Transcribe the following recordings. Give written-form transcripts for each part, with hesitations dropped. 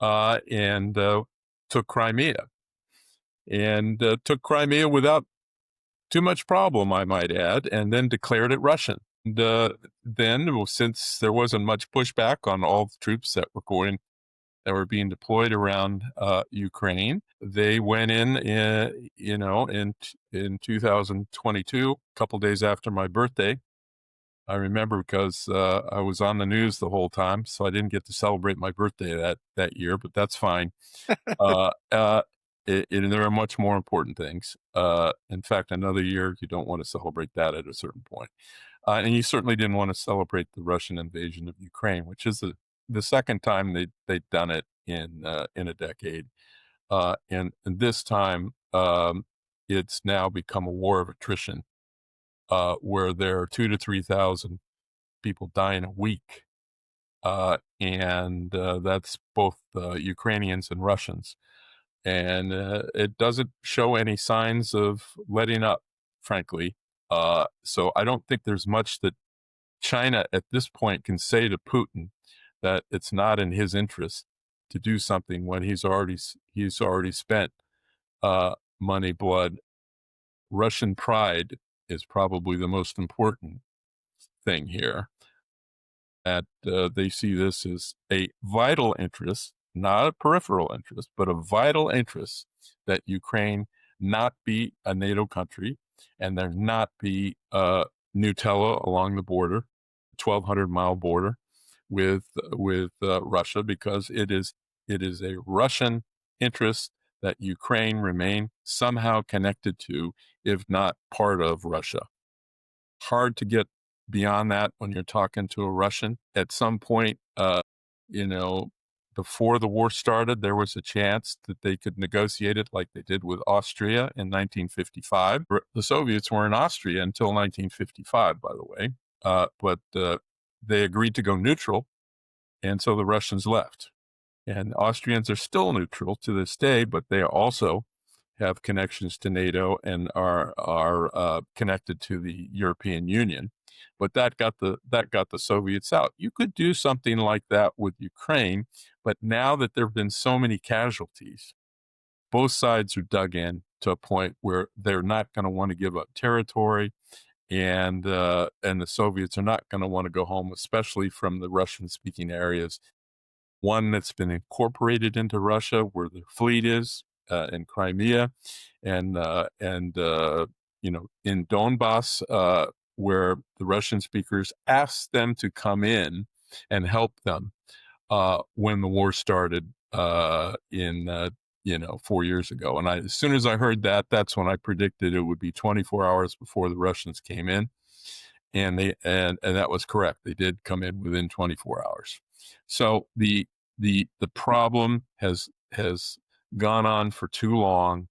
and took Crimea, and took Crimea without too much problem, I might add, and then declared it Russian. And then, well, since there wasn't much pushback on all the troops that were being deployed around Ukraine, they went in 2022, a couple days after my birthday. I remember because I was on the news the whole time, so I didn't get to celebrate my birthday that year, but that's fine. Uh, uh, there are much more important things. In fact, another year, you don't want to celebrate that at a certain point. And you certainly didn't want to celebrate the Russian invasion of Ukraine, which is the second time they've done it in a decade. And this time, it's now become a war of attrition, where there are 2 to 3 thousand people dying a week, and that's both Ukrainians and Russians. And it doesn't show any signs of letting up, frankly. So I don't think there's much that China at this point can say to Putin that it's not in his interest to do something when he's already spent money, blood. Russian pride is probably the most important thing here. That they see this as a vital interest, not a peripheral interest, but a vital interest that Ukraine not be a NATO country and there not be Nutella along the border, 1,200-mile border with Russia, because it is a Russian interest that Ukraine remain somehow connected to, if not part of Russia. Hard to get beyond that when you're talking to a Russian. At some point, you know, before the war started, there was a chance that they could negotiate it like they did with Austria in 1955. The Soviets were in Austria until 1955, by the way, but they agreed to go neutral, and so the Russians left. And Austrians are still neutral to this day, but they also have connections to NATO and are connected to the European Union. But that got the Soviets out. You could do something like that with Ukraine, but now that there have been so many casualties, both sides are dug in to a point where they're not going to want to give up territory, and the Soviets are not going to want to go home, especially from the Russian-speaking areas. One that's been incorporated into Russia, where the fleet is in Crimea, and in Donbass, where the Russian speakers asked them to come in and help them when the war started in 4 years ago. And as soon as I heard that, that's when I predicted it would be 24 hours before the Russians came in, and that was correct. They did come in within 24 hours. So the problem has gone on for too long.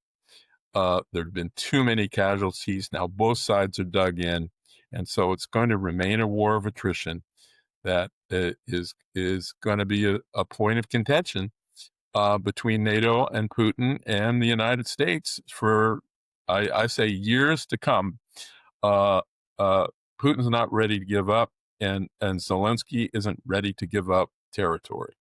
There have been too many casualties. Now both sides are dug in, and so it's going to remain a war of attrition that is going to be a point of contention between NATO and Putin and the United States for, I say, years to come. Putin's not ready to give up, and Zelensky isn't ready to give up territory.